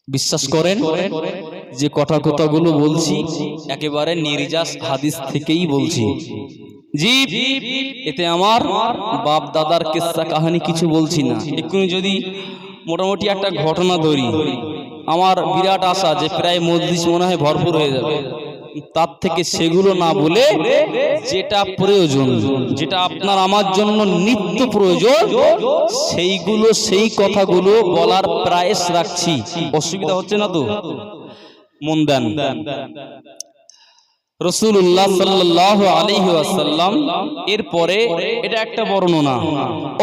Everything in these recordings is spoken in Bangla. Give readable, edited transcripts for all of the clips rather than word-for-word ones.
বিশ্বাস করেন যে কথাগুলো বলছি একেবারে নির্যাস হাদিস থেকেই বলছি। জি, এতে আমার বাপ দাদার কিস্সা কাহিনী কিছু বলছি না। এক্ষুনি যদি মোটামুটি একটা ঘটনা ধরি, আমার বিরাট আশা যে প্রায় মজলিস মনে হয় ভরপুর হয়ে যাবে। তার থেকে সেগুলো না বলে যেটা প্রয়োজন, যেটা আপনার আমার জন্য নিত্য প্রয়োজন, সেইগুলো সেই কথাগুলো বলার প্রয়াস রাখছি। অসুবিধা হচ্ছে না তো? মন দেন। রাসূলুল্লাহ সাল্লাল্লাহু আলাইহি ওয়াসাল্লাম এরপরে এটা একটা বর্ণনা,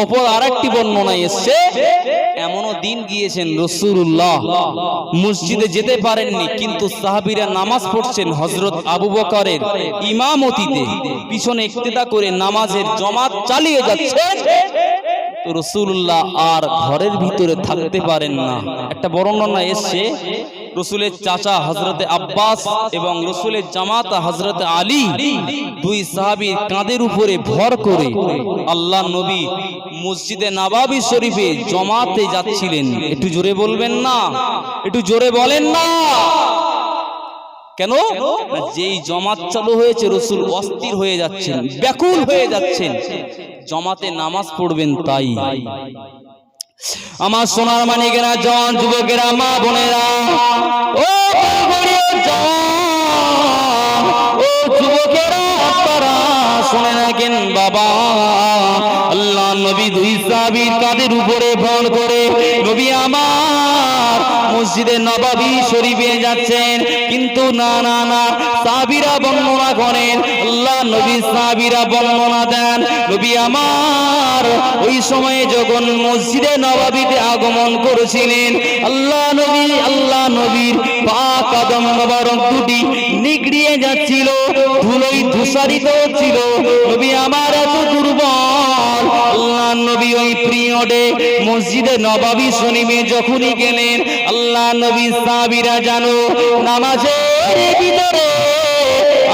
অপর আরেকটি বর্ণনা এসেছে এমনও দিন গিয়েছেন রাসূলুল্লাহ মসজিদে যেতে পারেননি, কিন্তু সাহাবীরা নামাজ পড়ছেন হযরত আবু বকরের ইমামতিতে, পিছনে ইক্তেদা করে নামাজের জামাত চালিয়ে যাচ্ছেন। তো রাসূলুল্লাহ আর ঘরের ভিতরে থাকতে পারেন না। একটা বর্ণনা এসেছে রসুলের চাচা হযরতে আব্বাস এবং রসুলের জামাতা হযরতে আলী, দুই সাহাবীর কাঁধের উপরে ভর করে আল্লাহ নবী মসজিদে নববী শরীফে জামাতে যাচ্ছিলেন। একটু জোরে বলবেন না? একটু জোরে বলেন না কেন? যেই জামাত চালু হয়েছে রসুল অস্থির হয়ে যাচ্ছেন, ব্যাকুল হয়ে যাচ্ছেন, জামাতে নামাজ পড়বেন তাই। আমার সোনার মানিকেরা, জওয়ান যুবকেরা, মা বোনেরা, ও জওয়ান, ও যুবকেরা, আপনারা শুনে রাখেন বাবা, আল্লাহ নবী দুই সাহাবীর কাঁধের উপরে ভর করে নবী আমার মসজিদে নববী শরীফে যাচ্ছেন। কিন্তু না না না, সাহাবীরা বর্ণনা করেন, আল্লাহ নবী সাহাবীরা বর্ণনা দেন, নবী আমার ওই সময়ে যখন মসজিদে নববীতে আগমন করেছিলেন, আল্লাহ নবীর পাক কদম মোবারক দুটি নিগড়িয়ে যাচ্ছিল, ধুলোয় ধূসরিত ছিল। নবী আমার এত দুর্বল, আল্লাহ নবী ওই পিরিয়ডে মসজিদে নববী শরীফে যখনই গেলেন, আল্লাহ নবী সাহাবীরা জানো নামাজের ভিতরে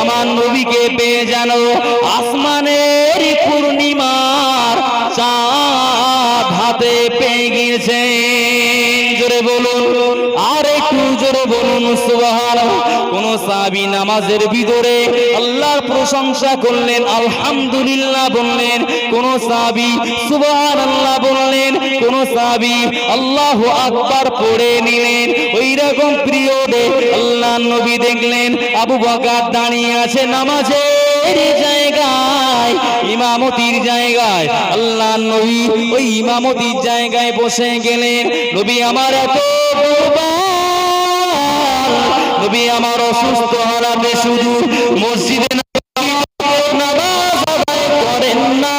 আমার নবীকে পেয়ে জানো আসমানের পূর্ণিমার চাঁদ হাতে পেয়ে গিয়েছেন। জোরে বলুন, আর একটু জোরে বলুন সুবহানাল্লাহ। কোন সাহাবী নামাজের ভিতরে আল্লাহর প্রশংসা করলেন, আলহামদুলিল্লাহ বললেন, কোন সাহাবী সুবহানাল্লাহ বললেন, কোন সাহাবী আল্লাহু আকবার পড়ে নিলেন। ওই রকম পিরিয়ডে আল্লাহ নবী দেখলেন আবু বকর দাঁড়িয়ে আছে নামাজের জায়গায়, ইমামতির জায়গায়। আল্লাহ নবী ওই ইমামতির জায়গায় বসে গেলেন। নবী আমার এত নবী আমার অসুস্থ হালাতে শুধু মসজিদে নামাজ আদায় করেন না,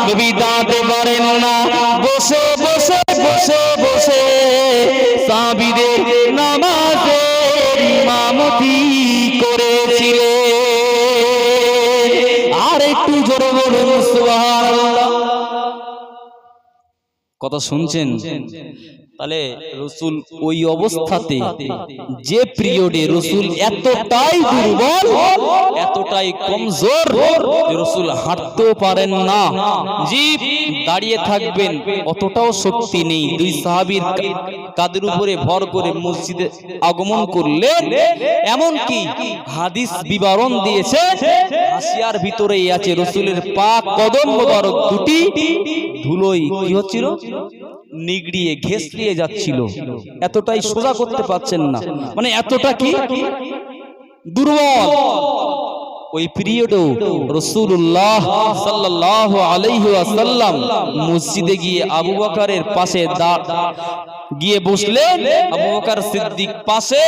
নবী দাঁড়াতে পারেন না, বসে বসে বসে বসে সাহাবীদের নামাজের ইমামতি করেছিলেন। আর একটু জোরে বলুন সুবহানাল্লাহ। কথা শুনছেন? তাহলে রসুল ওই অবস্থাতে, যে পিরিয়ডে রসুল এতটাই দুর্বল, এতটাই কমজোর, রসুল হাঁটতেও পারেন না, জি দাঁড়িয়ে থাকবেন অতটাও শক্তি নেই। দুই সাহাবীর কাঁধের উপরে ভর করে মসজিদে আগমন করলেন। এমনকি হাদিস বিবরণ দিয়েছে হাসিয়ার ভিতরেই আছে রসুলের পাক কদম মোবারক দুটি ধুলোয় কি হচ্ছিল, নিগড়িয়ে ঘেঁষড়িয়ে যাচ্ছিল। এতটাই সোজা করতে পারছেন না, মানে এতটা কি দুর্বল। ওই পিরিয়ডেও রাসূলুল্লাহ সাল্লাল্লাহু আলাইহি ওয়াসাল্লাম মসজিদে গিয়ে আবু বকরের পাশে গিয়ে বসলেন। আবু বকর সিদ্দিক পাশে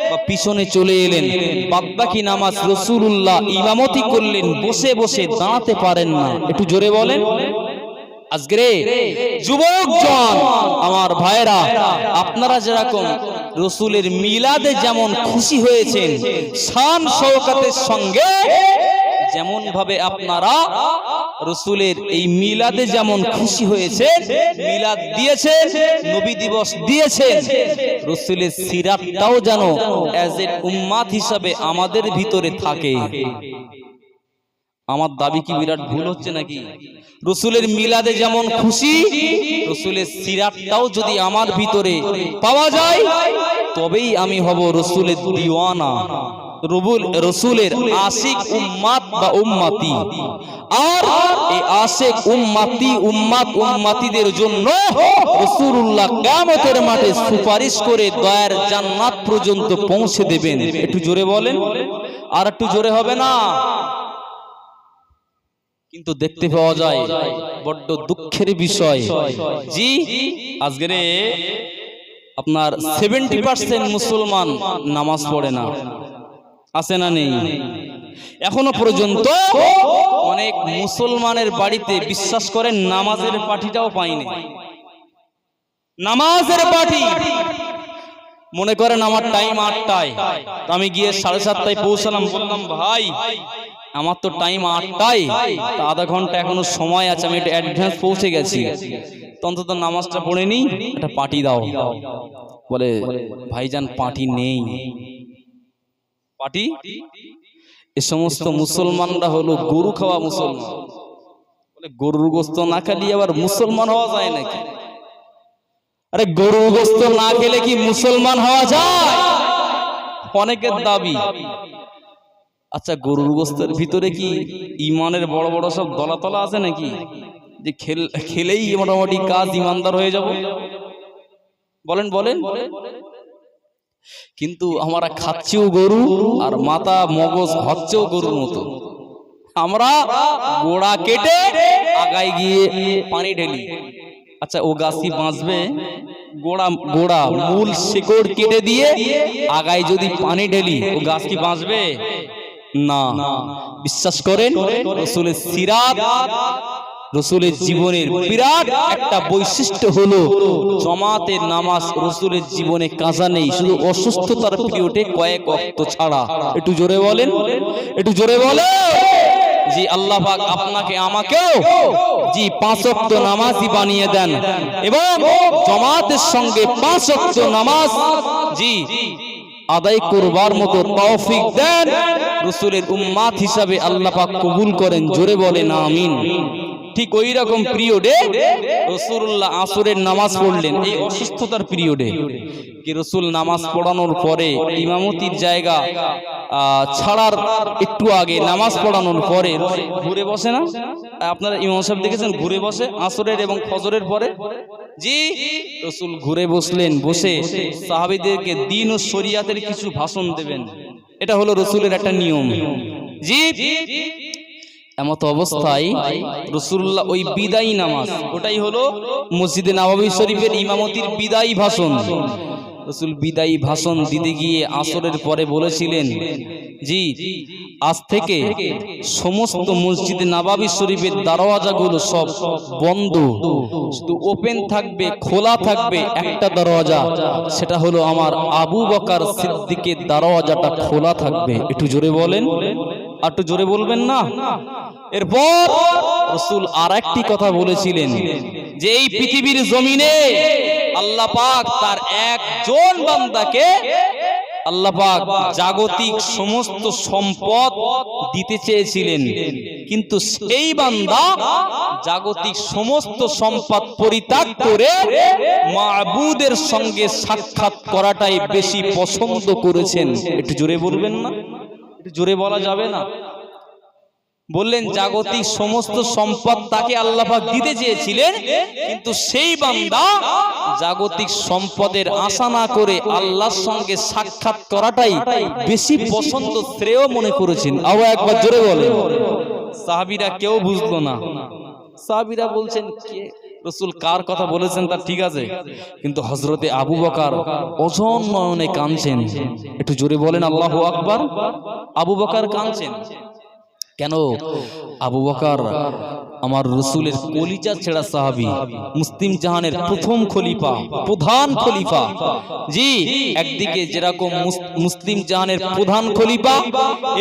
বা পিছনে চলে এলেন। বাদবাকি নামাজ রাসূলুল্লাহ ইমামতি করলেন, বসে বসে দাঁড়াতে পারেন না। একটু জোরে বলেন। আজকে যুবক জন আমার ভাইরা, আপনারা যেরকম রসুলের মিলাদে যেমন খুশি হয়েছেন শান শওকতের সঙ্গে, যেমন ভাবে আপনারা রসুলের এই মিলাদে যেমন খুশি হয়েছেন, মিলাদ দিয়েছেন, নবী দিবস দিয়েছেন, রসুলের সিরাতটাও যেন অ্যাজ এ উম্মাত হিসাবে আমাদের ভিতরে থাকে। আমার দাবি কি বিরাট ভুল হচ্ছে নাকি? রসুলের মিলাদে যেমন খুশি, রসুলের সিরাতটাও যদি আমার ভিতরে পাওয়া যায় তবেই আমি হব রসুলের দিওয়ানা, রসুলের আশিক উম্মাত বা উম্মাতি। আর এই আশিক উম্মাতি উম্মাতিদের জন্য রাসূলুল্লাহ কিয়ামতের মাঠে সুপারিশ করে দয়ার জান্নাত পর্যন্ত পৌঁছে দেবেন। একটু জোরে বলেন, আর একটু জোরে হবে না? কিন্তু দেখতে পাওয়া যায় বড্ড দুঃখের বিষয়, জি আজকের আপনার 70% মুসলমান নামাজ পড়ে না। আছে না নেই? এখনো পর্যন্ত অনেক মুসলমানের বাড়িতে বিশ্বাস করেন নামাজের পাঠিটাও পাইনি। নামাজের পাঠি মনে করেন আমার টাইম 8টায়, আমি গিয়ে 7:30টায় পৌঁছালাম, বললাম ভাই আমার তো টাইম 8টায়, আধা ঘন্টা এখনো সময় আছে, আমি একটু অ্যাডভান্স পৌঁছে গেছি, অন্তত নামাজটা পড়ে নি, একটা পার্টি দাও। বলে ভাইজান পার্টি নেই। পার্টি? এ সমস্ত মুসলমানরা হলো গরু খাওয়া মুসলমান। বলে গরুর গোস্ত না খেলে আবার মুসলমান হওয়া যায় নাকি? আরে গরুর গোস্ত না খেলে কি মুসলমান হওয়া যায়? অনেকের দাবি। আচ্ছা গরুর গোস্তের ভিতরে কি ইমানের বড় বড় সব দলাতলা আছে নাকি, যে খেলেই মোটামুটি কাজ ইমানদার হয়ে যাব? বলেন বলেন। কিন্তু আমরা খাচ্ছিও গরু আর মাথা মগজ হচ্ছেও গরুর মতো। আমরা গোড়া কেটে আগায় গিয়ে পানি ঢেলি। আচ্ছা ও গাছ কি বাঁচবে? গোড়া মূল শিকড় কেটে দিয়ে আগায় যদি পানি ঢেলি ও গাছ কি বাঁচবে? না। বিশ্বাস করেন রাসূলের সিরাত, রাসূলের জীবনের বিরাট একটা বৈশিষ্ট্য হলো জামাতের নামাজ রাসূলের জীবনে কাজা নেই, শুধু অসুস্থতার পিরিয়ডে কয়েক ওয়াক্ত ছাড়া। একটু জোরে বলেন, একটু জোরে বলেন। জি আল্লাহ পাক আপনাকে আমাকেও জি 5 ওয়াক্ত নামাজি বানিয়ে দেন এবং জামাতের সঙ্গে 5 ওয়াক্ত নামাজ জি আদায় করবার মতো তৌফিক দেন। রাসূলের উম্মাত হিসাবে আল্লাহ পাক কবুল করেন। জোরে বলেন আমিন। ঠিক ওই রকম পিরিয়ডে রাসূলুল্লাহ আসরের নামাজ পড়লেন, এই অসুস্থতার পিরিয়ডে। কি রাসূল নামাজ পড়ানোর পরে ইমামতির জায়গা ছাড়ার একটু আগে নামাজ পড়ানোর পরে ঘুরে বসে না? আপনারা ইমাম সাহেব দেখেছেন ঘুরে বসে আসরের এবং ফজরের পরে? জি রাসূল ঘুরে বসলেন, বসে সাহাবীদেরকে দ্বীন ও শরিয়াতের কিছু ভাষণ দেবেন। এটা হলো রাসূলের একটা নিয়ম। জি এমত অবস্থায় রাসূলুল্লাহ ওই বিদায়ী নামাজ, ওটাই হলো মসজিদে নববী শরীফের ইমামতির বিদায়ী ভাষণ। রাসূল বিদায়ী ভাষণ দিতে গিয়ে আসরের পরে বলেছিলেন, জি আজ থেকে সমস্ত মসজিদে নববী শরীফের দরওয়াজাগুলো সব বন্ধ, শুধু ওপেন থাকবে, খোলা থাকবে একটা দরওয়াজা, সেটা হলো আমার আবু বকর সিদ্দিকের দরওয়াজাটা খোলা থাকবে। একটু জোরে বলেন, আর একটু জোরে বলবেন না? এরপর রাসূল আরেকটি কথা বলেছিলেন যে এই পৃথিবীর জমিনে আল্লাহ পাক তার একজন বান্দাকে আল্লাহ পাক জাগতিক সমস্ত সম্পদ দিতে চেয়েছিলেন, কিন্তু সেই বান্দা জাগতিক সমস্ত সম্পদ পরিত্যাগ করে মাবুদের সঙ্গে সাক্ষাৎ করাটাই বেশি পছন্দ করেছেন। একটু জোরে বলবেন না? একটু জোরে বলা যাবে না? বললেন জাগতিক সমস্ত সম্পদ তাকে আল্লাহ পাক দিতে চেয়েছিলেন, কিন্তু সেই বান্দা জাগতিক সম্পদের আশা না করে আল্লাহর সঙ্গে সাক্ষাৎ করাটাই বেশি পছন্দ, শ্রেয় মনে করেছেন। আবার একবার জোরে বলেন। সাহাবীরা কেউ বুঝলো না। সাহাবীরা বলছেন কে রাসূল কার কথা বলেছেন তা ঠিক আছে, কিন্তু হযরতে আবু বকর অঝোর নয়নে কাঁদছেন। একটু জোরে বলেন আল্লাহু আকবার। আবু বকর কাঁদছেন কেন? আবু বকর আমার রাসূলের কলিজা ছেঁড়া সাহাবী, মুসলিম জাহানের প্রথম খলিফা, প্রধান খলিফা। জি একদিকে যেরকম মুসলিম জাহানের প্রধান খলিফা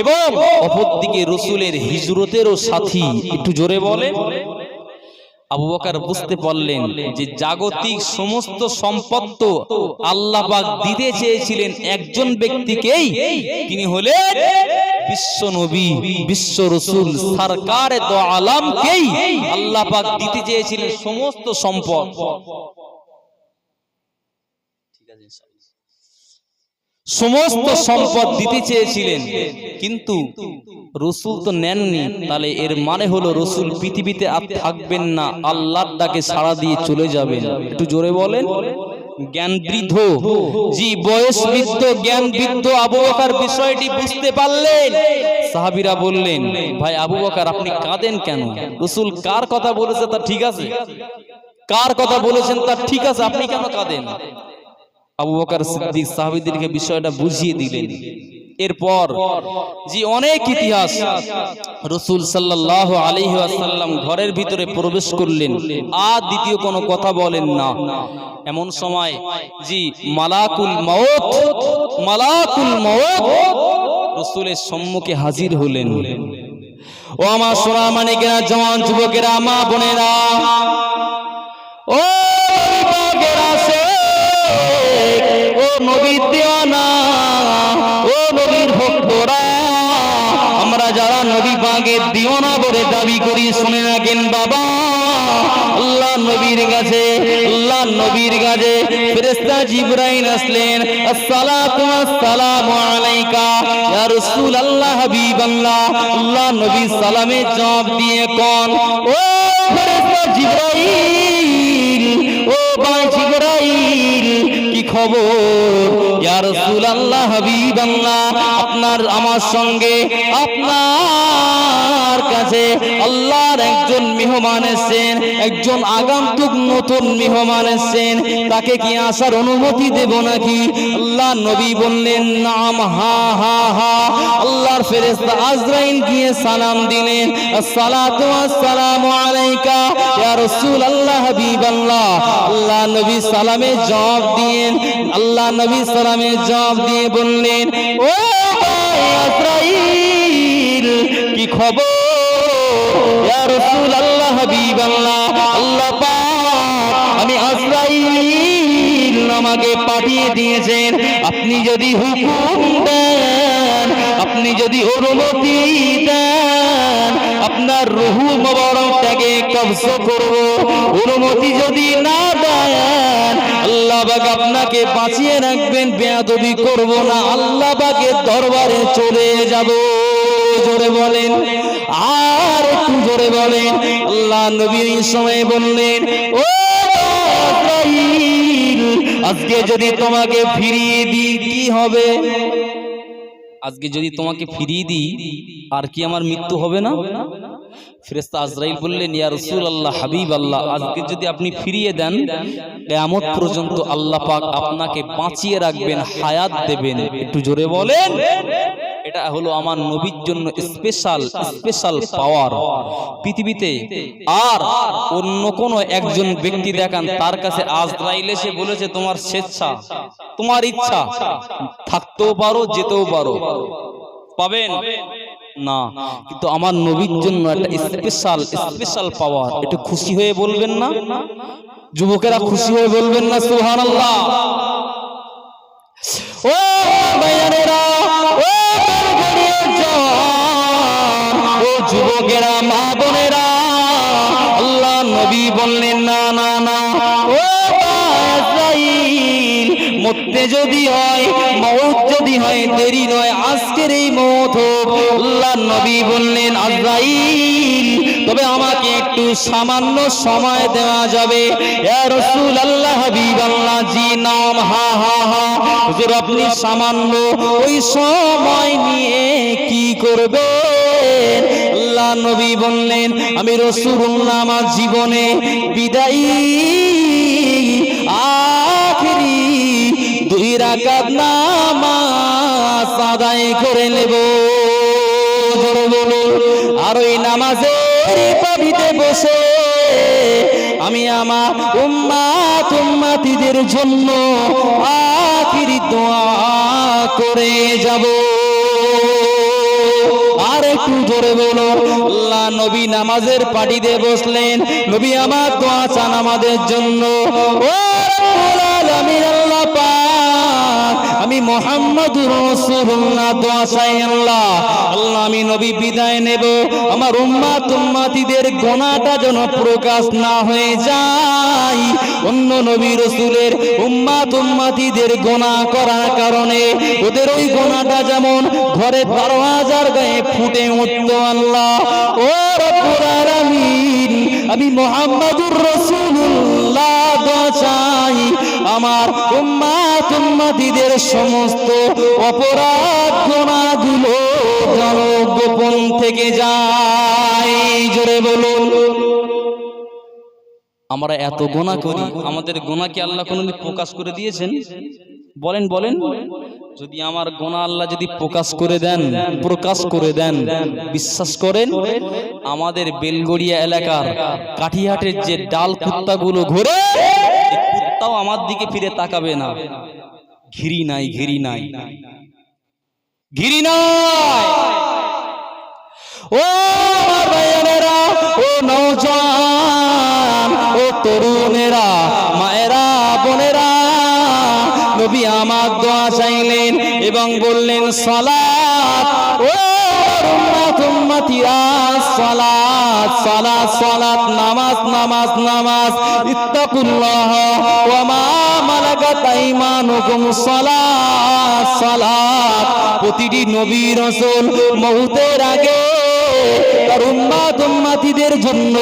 এবং অপরদিকে রাসূলের হিজরতেরও সাথী। একটু জোরে বলে। আবু বকর বুঝতে পারলেন যে জাগতিক সমস্ত সম্পদ তো আল্লাহ পাক দিতে চেয়েছিলেন একজন ব্যক্তিকেই, তিনি হলেন বিশ্ব নবী, বিশ্ব রাসূল, সরকারে দো আলমকেই আল্লাহ পাক দিতে চেয়েছিলেন সমস্ত সম্পদ। ঠিক আছে, সমস্ত সম্পদ দিতে চেয়েছিলেন, কিন্তু রাসূল তো নেননি। তাহলে এর মানে হলো রাসূল পৃথিবীতে আর থাকবেন না, আল্লাহর ডাকে সাড়া দিয়ে চলে যাবেন। একটু জোরে বলেন। জ্ঞান বৃদ্ধ, জি বয়স বৃদ্ধ, জ্ঞান বৃদ্ধ আবু বকর বিষয়টি বুঝতে পারলেন। সাহাবীরা বললেন, ভাই আবু বকর আপনি কাঁদেন কেন? রাসূল কার কথা বলেছে তা ঠিক আছে, কার কথা বলেছেন তা ঠিক আছে, আপনি কেন কাঁদেন? আবু বকর সিদ্দিক সাহাবীদেরকে বিষয়টা বুঝিয়ে দিলেন। এরপর জি অনেক ইতিহাস, রাসূল সাল্লাল্লাহু আলাইহি ওয়াসাল্লাম ঘরের ভিতরে প্রবেশ করলেন, আর দ্বিতীয় কোনো কথা বলেন না। এমন সময় জি মালাকুল মউত রাসূলের সম্মুখে হাজির হলেন। ও আমার সোনা মানিকেরা, জওয়ান যুবকেরা, মা বোনেরা, ও ও নবীর দিওয়ানা, ও নবীর ভক্তরা, আমরা যারা নবী পাকের দিওয়ানা বলে দাবি করি, শুনে রাখেন বাবা, আল্লাহ নবীর কাছে ফেরেশতা জিবরাইল আসলেন, আসসালাতু ওয়াসসালামু আলাইকা ইয়া রাসূলুল্লাহ হাবিবাল্লাহ। আল্লাহ নবী সালামের জবাব দিয়ে কোন, ও ফেরেশতা জিবরাইল, ও ভাই জিবরাইল, কি খবর? ইয়া রাসূলুল্লাহ হাবিবাল্লাহ, আপনার আমার সঙ্গে আপনার কাছে আল্লাহর একজন মেহমান এসেছেন, একজন আগন্তুক নতুন মেহমান এসেছেন, তাকে কি আসার অনুমতি দেব নাকি? আল্লাহ নবী বললেন, নাম, হা হা হা। আল্লাহর ফেরেশতা আজরাইল গিয়ে সালাম দিলেন, আসসালাতু ওয়াসসালামু আলাইকা ইয়া রাসূলুল্লাহ হাবিবাল্লাহ। আল্লাহ নবী সালামের জবাব দিয়েন, আল্লাহ নবী সালামের জবাব দিয়ে বললেন, ও আজরাইল, কি খবর? ইয়া রাসূলুল্লাহ হাবিবাল্লাহ, আল্লাহ পাক আমি আজরাইল আমাকে পাঠিয়ে দিয়েছেন, আপনি যদি হুকুম দেন, আপনি যদি অনুমতি দেন, আপনার রূহ মোবারকটাকে কবজ করব। অনুমতি যদি না দেন, আল্লাহ পাক আপনাকে বাঁচিয়ে রাখবেন, বেয়াদবি করব না, আল্লাহ পাকের দরবারে চলে যাব। জোরে বলেন, আর একটু জোরে বলেন। আল্লাহ নবী এই সময় বললেন, ও আজরাইল, আজকে যদি তোমাকে ফিরিয়ে দিই কি হবে? আজকে যদি তোমাকে ফিরিয়ে দিই আর কি আমার মৃত্যু হবে না? ফেরেশতা আজরাইল বললেন, ইয়া রাসূলুল্লাহ হাবিবাল্লাহ, আজকে যদি আপনি ফিরিয়ে দেন, কিয়ামত পর্যন্ত আল্লাহ পাক আপনাকে বাঁচিয়ে রাখবেন, হায়াত দেবেন। একটু জোরে বলেন। এটা হলো আমার নবীর জন্য স্পেশাল পাওয়ার। পৃথিবীতে আর অন্য কোন একজন ব্যক্তি দেখান, তার কাছে আজরাইল এসে বলেছে তোমার স্বেচ্ছা, তোমার ইচ্ছা, থাকতেও পারো, যেতেও পারো, পাবেন না। কিন্তু আমার নবীর জন্য একটা স্পেশাল পাওয়ার। একটু খুশি হয়ে বলবেন না যুবকেরা? খুশি হয়ে বলবেন না সুবহানাল্লাহ? ও ভাইয়েরা, ও যুবকেরা, মা বোনেরা, আল্লাহ নবী বললেন, না না না, ও আজরাইল, মরতে যদি হয়, মওত যদি হয়, দেরি নয়, আজকের এই মওত হোক। আল্লাহ নবী বললেন, আজরাইল, তবে আমাকে একটু সামান্য সময় দেওয়া যাবে? ইয়া রাসূলুল্লাহ হাবিবাল্লাহ, জি নাম, হা হা হা। হুজুর আপনি সামান্য ওই সময় নিয়ে কি করবেন? আল্লাহ নবী বললেন, আমি রাসূলুল্লাহ আমার জীবনে বিদায়ী আখেরি 2 রাকাত নামাজ আদায় করে নেব। আর ওই নামাজের পাবিতে বসে আমি আমার উম্মাতিদের জন্য আখিরি দোয়া করে যাব। আর একটু জোরে বলো। আল্লাহ নবী নামাজের পাটিতে বসলেন, নবী আমার দোয়া চান আমাদের জন্য। ও রব্বুল আলামিন আল্লাহ পাক, আমি মুহাম্মদুর রাসূলুল্লাহ দোয়া চাই আল্লাহ। আল্লাহ আমি নবী বিদায় নেব, আমার উম্মাত উম্মাতীদের গুনাহটা যেন প্রকাশ না হয়ে যায়। অন্য নবী রাসূলের উম্মাত উম্মাতীদের গুনাহ করার কারণে ওদের ওই গুনাহটা যেমন ঘরের দরওয়াজার গায়ে ফুটে উঠতো আল্লাহ। ও রব্বুল আলামিন, আমি মুহাম্মদুর রাসূলুল্লাহ দোয়া চাই, আমার উম্মাত উম্মাতীদের সমস্ত অপরাধ গুনাহগুলো যেন গোপন থেকে যায়। জোরে বলুন। আমরা এত গুনাহ করি, আমাদের গুনাহ কি আল্লাহ কোনোদিন প্রকাশ করে দিয়েছেন? বলেন বলেন। যদি আমার গুনাহ আল্লাহ যদি প্রকাশ করে দেন, বিশ্বাস করেন আমাদের বেলগড়িয়া এলাকার কাঠিহাটের যে ডাল কুত্তাগুলো ঘোরে, কুত্তাও আমার দিকে ফিরে তাকাবে না। ঘিরি নাই ও আমার ভাইয়েরা, ও নওজওয়ান, ও তরুণেরা, মায়েরা, বোনেরা, নবী আমার দোয়া চাইলেন এবং বললেন সালাত। ও উম্মত উম্মতিরা, সালাত সালাত সালাত, নামাজ নামাজ নামাজ। ইত্তাকুল্লাহ ওয়া মা মালাকাত আইমানুকুম, সালাত সালাত। প্রতিটি নবী রাসূল মওতের আগে তার উম্মত উম্মতিদের জন্য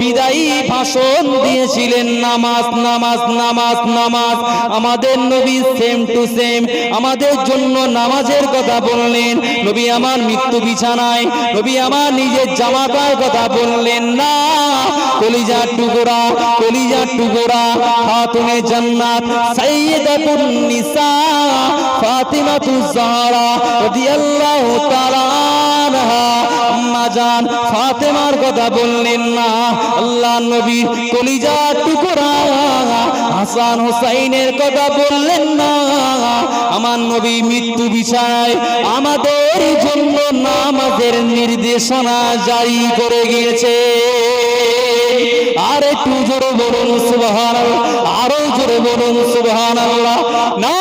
বিদায়ী ভাষণ দিয়েছিলেন, নামাজ নামাজ নামাজ নামাজ। আমাদের নবী সেম টু সেম আমাদের জন্য নামাজের কথা বললেন। নবী আমার মৃত্যু বিছানায় নবী আমার নিজের জামাতার কথা বললেন না। কলিজার টুকরা খাতুনে জান্নাত সাইয়্যিদাতুন নিসা ফাতিমাতুজ জাহরা রাদিয়াল্লাহু তাআলা আনহা আম্মা জান ফাতেমার কথা বললেন না। আল্লাহ নবীর কলিজার টুকরা হাসান হুসাইনের কথা বললেন না। আমার নবী মৃত্যু বিছানায় আমাদের জন্য নামাজের নির্দেশনা জারি করে গিয়েছে। আর একটু জোরে বলুন সুবহানাল্লাহ, আরো জোরে বলুন সুবহানাল্লাহ। না